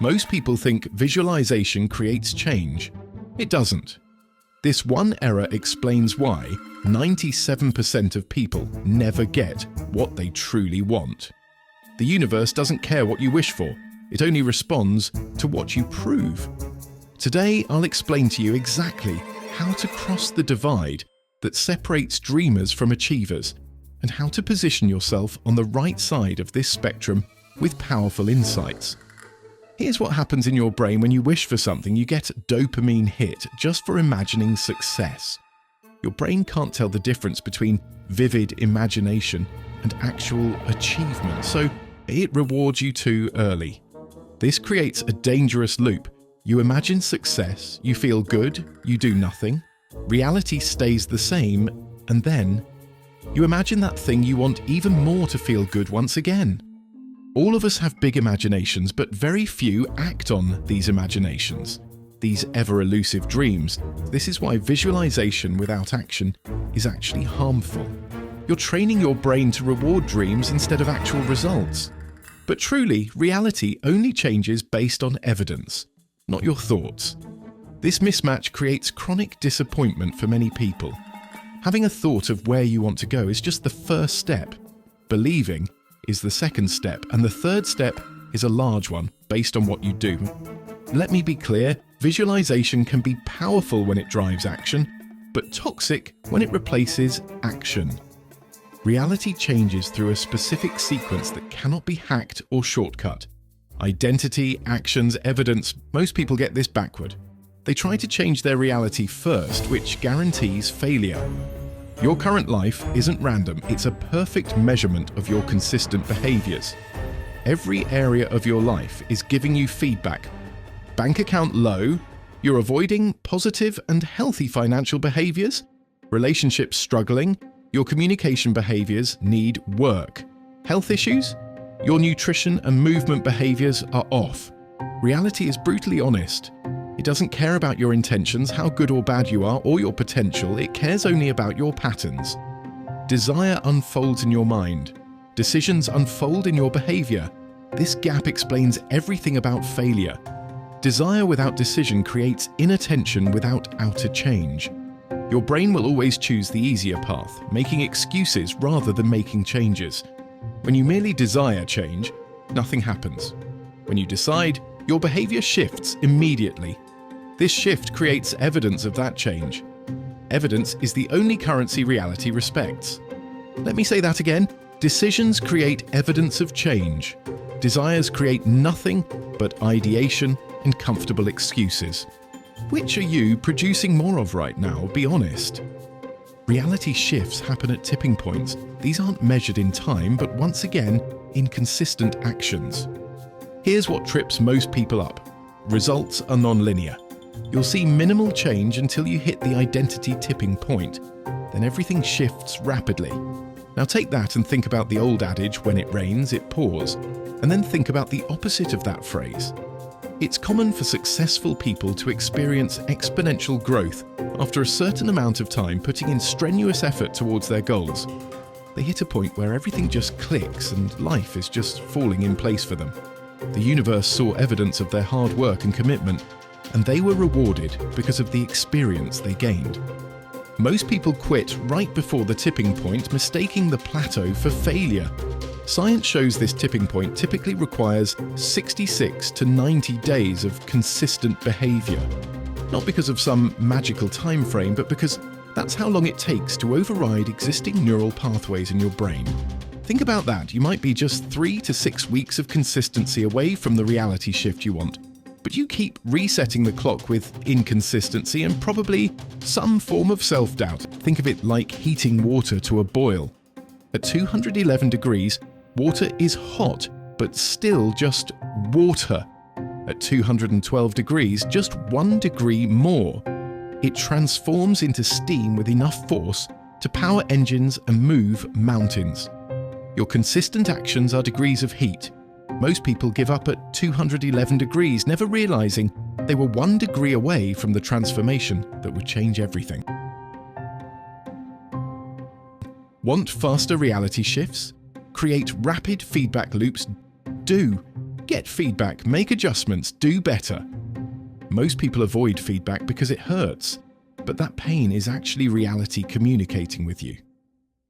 Most people think visualization creates change. It doesn't. This one error explains why 97% of people never get what they truly want. The universe doesn't care what you wish for. It only responds to what you prove. Today, I'll explain to you exactly how to cross the divide that separates dreamers from achievers and how to position yourself on the right side of this spectrum with powerful insights. Here's what happens in your brain when you wish for something. You get a dopamine hit just for imagining success. Your brain can't tell the difference between vivid imagination and actual achievement, so it rewards you too early. This creates a dangerous loop. You imagine success, you feel good, you do nothing. Reality stays the same, and then you imagine that thing you want even more to feel good once again. All of us have big imaginations, but very few act on these imaginations, these ever-elusive dreams. This is why visualization without action is actually harmful. You're training your brain to reward dreams instead of actual results. But truly, reality only changes based on evidence, not your thoughts. This mismatch creates chronic disappointment for many people. Having a thought of where you want to go is just the first step. Believing is the second step, and the third step is a large one based on what you do. Let me be clear, visualization can be powerful when it drives action, but toxic when it replaces action. Reality changes through a specific sequence that cannot be hacked or shortcut. Identity, actions, evidence, most people get this backward. They try to change their reality first, which guarantees failure. Your current life isn't random, it's a perfect measurement of your consistent behaviors. Every area of your life is giving you feedback. Bank account low, you're avoiding positive and healthy financial behaviors. Relationships struggling, your communication behaviors need work. Health issues, your nutrition and movement behaviors are off. Reality is brutally honest. It doesn't care about your intentions, how good or bad you are, or your potential. It cares only about your patterns. Desire unfolds in your mind. Decisions unfold in your behavior. This gap explains everything about failure. Desire without decision creates inattention without outer change. Your brain will always choose the easier path, making excuses rather than making changes. When you merely desire change, nothing happens. When you decide, your behavior shifts immediately. This shift creates evidence of that change. Evidence is the only currency reality respects. Let me say that again. Decisions create evidence of change. Desires create nothing but ideation and comfortable excuses. Which are you producing more of right now? Be honest. Reality shifts happen at tipping points. These aren't measured in time, but once again, in consistent actions. Here's what trips most people up. Results are non-linear. You'll see minimal change until you hit the identity tipping point. Then everything shifts rapidly. Now take that and think about the old adage, when it rains, it pours. And then think about the opposite of that phrase. It's common for successful people to experience exponential growth after a certain amount of time putting in strenuous effort towards their goals. They hit a point where everything just clicks and life is just falling in place for them. The universe saw evidence of their hard work and commitment, and they were rewarded because of the experience they gained. Most people quit right before the tipping point, mistaking the plateau for failure. Science shows this tipping point typically requires 66 to 90 days of consistent behavior. Not because of some magical time frame, but because that's how long it takes to override existing neural pathways in your brain. Think about that. You might be just 3 to 6 weeks of consistency away from the reality shift you want. But you keep resetting the clock with inconsistency and probably some form of self-doubt. Think of it like heating water to a boil. At 211 degrees, water is hot, but still just water. At 212 degrees, just 1 degree more. It transforms into steam with enough force to power engines and move mountains. Your consistent actions are degrees of heat. Most people give up at 211 degrees, never realizing they were 1 degree away from the transformation that would change everything. Want faster reality shifts? Create rapid feedback loops? Do. Get feedback, make adjustments, do better. Most people avoid feedback because it hurts, but that pain is actually reality communicating with you.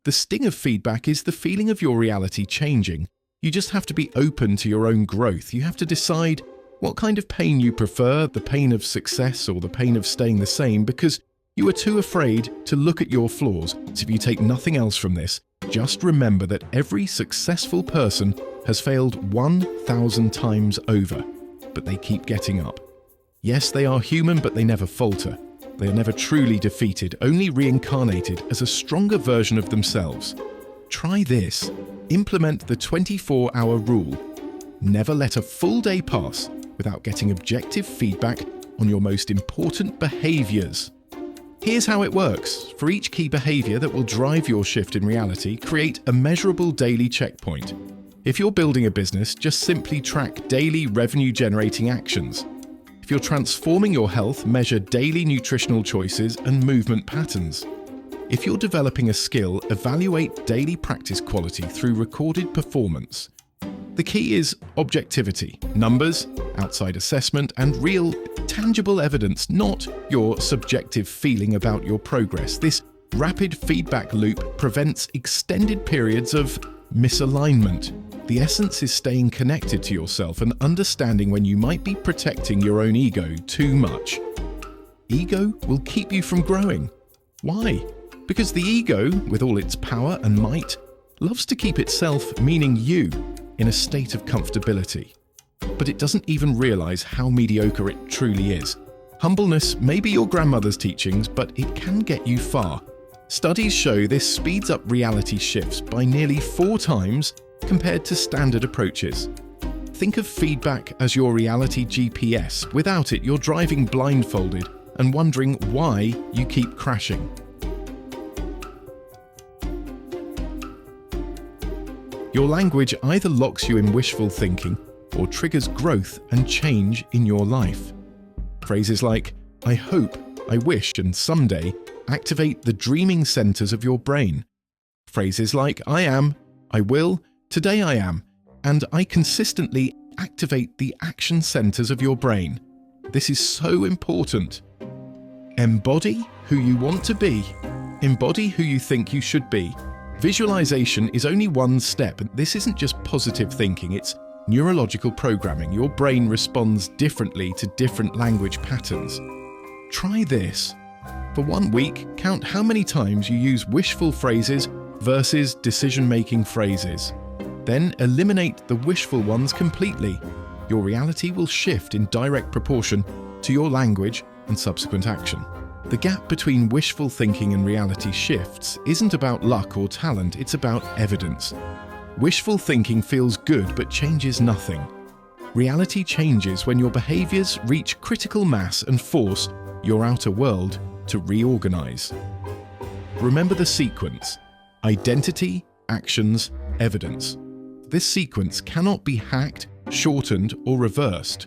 The sting of feedback is the feeling of your reality changing. You just have to be open to your own growth. You have to decide what kind of pain you prefer, the pain of success or the pain of staying the same, because you are too afraid to look at your flaws. So if you take nothing else from this, just remember that every successful person has failed 1,000 times over, but they keep getting up. Yes, they are human, but they never falter. They are never truly defeated, only reincarnated as a stronger version of themselves. Try this. Implement the 24-hour rule. Never let a full day pass without getting objective feedback on your most important behaviors. Here's how it works. For each key behavior that will drive your shift in reality, create a measurable daily checkpoint. If you're building a business, just simply track daily revenue-generating actions. If you're transforming your health, measure daily nutritional choices and movement patterns. If you're developing a skill, evaluate daily practice quality through recorded performance. The key is objectivity, numbers, outside assessment, and real, tangible evidence, not your subjective feeling about your progress. This rapid feedback loop prevents extended periods of misalignment. The essence is staying connected to yourself and understanding when you might be protecting your own ego too much. Ego will keep you from growing. Why? Because the ego, with all its power and might, loves to keep itself, meaning you, in a state of comfortability. But it doesn't even realize how mediocre it truly is. Humbleness may be your grandmother's teachings, but it can get you far. Studies show this speeds up reality shifts by nearly 4 times compared to standard approaches. Think of feedback as your reality GPS. Without it, you're driving blindfolded and wondering why you keep crashing. Your language either locks you in wishful thinking or triggers growth and change in your life. Phrases like, I hope, I wish, and someday activate the dreaming centers of your brain. Phrases like, I am, I will, today I am, and I consistently activate the action centers of your brain. This is so important. Embody who you want to be. Embody who you think you should be. Visualization is only one step. This isn't just positive thinking, it's neurological programming. Your brain responds differently to different language patterns. Try this. For 1 week, count how many times you use wishful phrases versus decision-making phrases. Then eliminate the wishful ones completely. Your reality will shift in direct proportion to your language and subsequent action. The gap between wishful thinking and reality shifts isn't about luck or talent, it's about evidence. Wishful thinking feels good but changes nothing. Reality changes when your behaviors reach critical mass and force your outer world to reorganize. Remember the sequence: identity, actions, evidence. This sequence cannot be hacked, shortened, or reversed.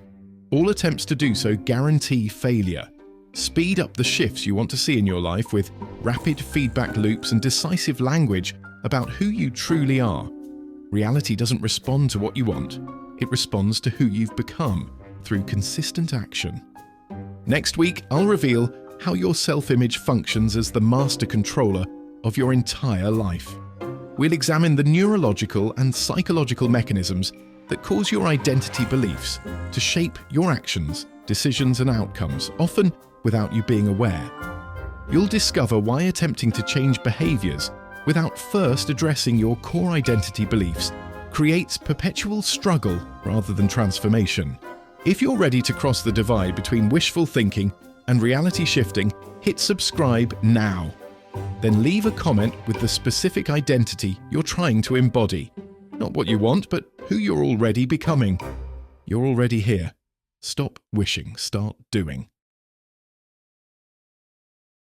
All attempts to do so guarantee failure. Speed up the shifts you want to see in your life with rapid feedback loops and decisive language about who you truly are. Reality doesn't respond to what you want. It responds to who you've become through consistent action. Next week, I'll reveal how your self-image functions as the master controller of your entire life. We'll examine the neurological and psychological mechanisms that cause your identity beliefs to shape your actions, decisions, and outcomes, often without you being aware. You'll discover why attempting to change behaviors without first addressing your core identity beliefs creates perpetual struggle rather than transformation. If you're ready to cross the divide between wishful thinking and reality shifting, hit subscribe now. Then leave a comment with the specific identity you're trying to embody. Not what you want, but who you're already becoming. You're already here. Stop wishing, start doing.